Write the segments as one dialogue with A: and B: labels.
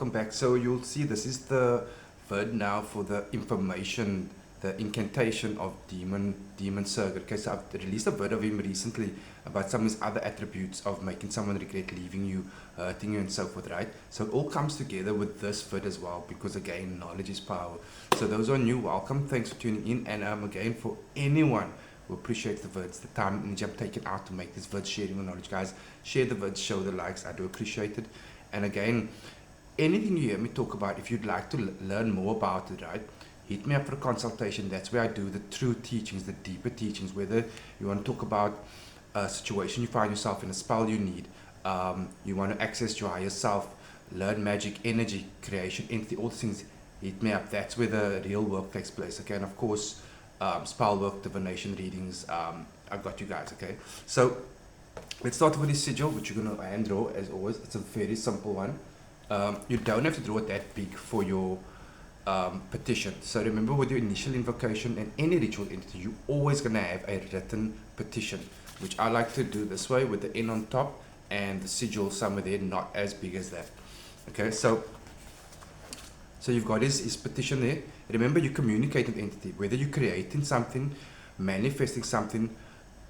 A: welcome back. So you'll see this is the vid now for the information, the incantation of demon Surgat. Okay, so I've released a vid of him recently about some of his other attributes of making someone regret leaving you, hurting you and so forth, right? So it all comes together with this vid as well, because again, knowledge is power. So those are new, welcome, thanks for tuning in. And again, for anyone who appreciates the vids, the time and energy I'm taking out to make this vid, sharing the knowledge, guys, share the vids, show the likes, I do appreciate it. And again, anything you hear me talk about, if you'd like to learn more about it, right, hit me up for a consultation. That's where I do the true teachings, the deeper teachings, whether you want to talk about a situation you find yourself in, a spell you need, you want to access your higher self, learn magic, energy, creation, entity, all these things, hit me up. That's where the real work takes place, okay? And of course, spell work, divination readings, I've got you guys, okay? So let's start with this sigil, which you're going to hand draw as always. It's a very simple one. You don't have to draw it that big for your petition. So remember, with your initial invocation and any ritual entity, you're always going to have a written petition, which I like to do this way with the N on top and the sigil somewhere there, not as big as that. Okay, so you've got his petition there. Remember, you communicate with the entity, whether you're creating something, manifesting something,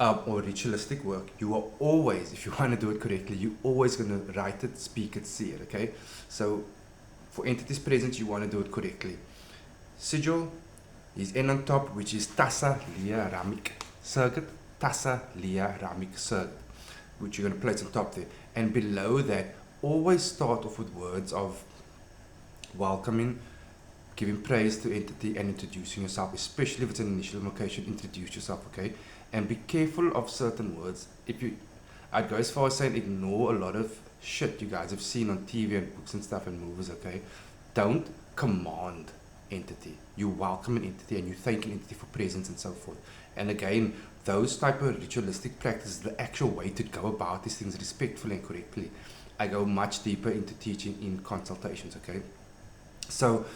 A: or ritualistic work, you are always, if you want to do it correctly, you're always going to write it, speak it, see it, okay? So for entities present, you want to do it correctly. Sigil is N on top, which is Tassa Lia Ramik Surgat, Tassa Lia Ramik Surgat, which you're going to place on top there. And below that, always start off with words of welcoming, giving praise to entity and introducing yourself, especially if it's an initial invocation. Introduce yourself, okay? And be careful of certain words. I'd go as far as saying ignore a lot of shit you guys have seen on TV and books and stuff and movies, okay? Don't command entity. You welcome an entity and you thank an entity for presence and so forth. And again, those type of ritualistic practices, the actual way to go about these things respectfully and correctly. I go much deeper into teaching in consultations, okay? So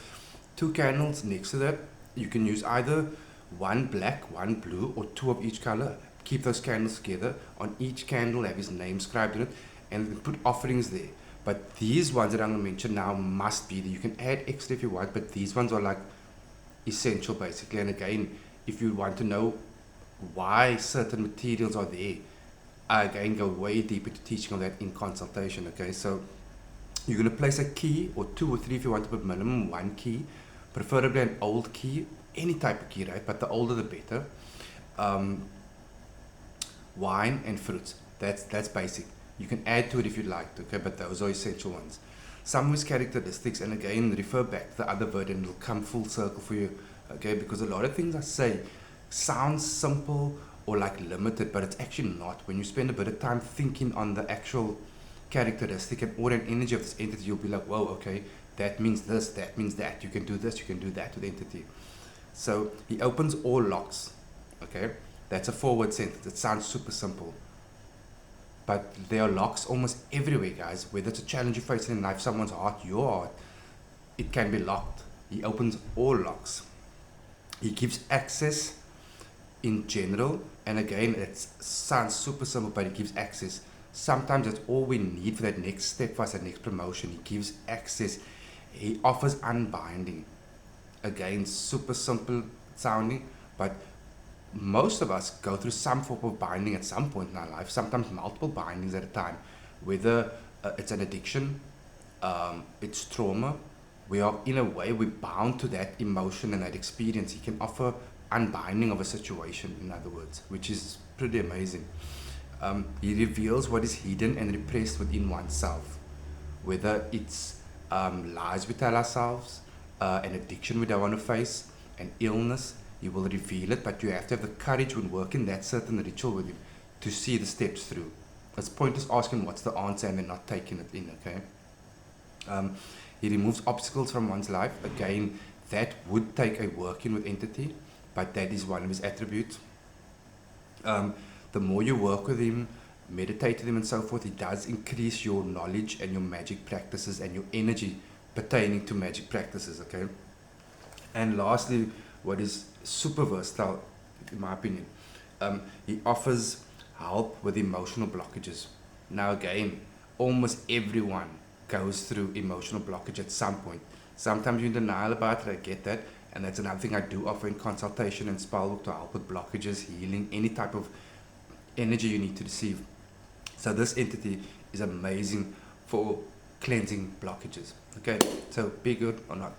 A: 2 candles next to that, you can use either one black, one blue, or 2 of each color. Keep those candles together. On each candle have his name scribed in it, and put offerings there. But these ones that I'm going to mention now must be there. You can add extra if you want, but these ones are like essential basically. And again, if you want to know why certain materials are there, I again go way deeper to teaching of that in consultation, okay? So you're going to place a key, or 2 or 3 if you want to put minimum 1 key, preferably an old key, any type of key, right? But the older the better. Wine and fruits, that's basic. You can add to it if you'd like, okay? But those are essential ones. Some with characteristics, and again, refer back to the other word and it'll come full circle for you, okay? Because a lot of things I say sounds simple or like limited, but it's actually not. When you spend a bit of time thinking on the actual characteristic and aura and energy of this entity, you'll be like, whoa, okay, that means this, that means that. You can do this, you can do that with the entity. So he opens all locks, okay? That's a 4-word sentence. It sounds super simple, but there are locks almost everywhere, guys. Whether it's a challenge you're facing in life, someone's heart, your heart, it can be locked. He opens all locks. He gives access in general, and again, it sounds super simple, but he gives access. Sometimes that's all we need for that next step, for us, that next promotion. He gives access. He offers unbinding. Again, super simple sounding, but most of us go through some form of binding at some point in our life, sometimes multiple bindings at a time, whether it's an addiction, it's trauma. We are, in a way, we're bound to that emotion and that experience. He can offer unbinding of a situation, in other words, which is pretty amazing. He reveals what is hidden and repressed within oneself, whether it's lies we tell ourselves, an addiction we don't want to face, an illness. He will reveal it, but you have to have the courage when working that certain ritual with him to see the steps through. It's pointless asking what's the answer and then not taking it in, okay? He removes obstacles from one's life. Again, that would take a working with entity, but that is one of his attributes. The more you work with him, meditate with him and so forth, he does increase your knowledge and your magic practices and your energy pertaining to magic practices, okay? And lastly, what is super versatile, in my opinion, he offers help with emotional blockages. Now again, almost everyone goes through emotional blockage at some point. Sometimes you're in denial about it, I get that. And that's another thing I do offer in consultation and spell work to help with blockages, healing, any type of energy you need to receive. So this entity is amazing for cleansing blockages. Okay, so be good or not.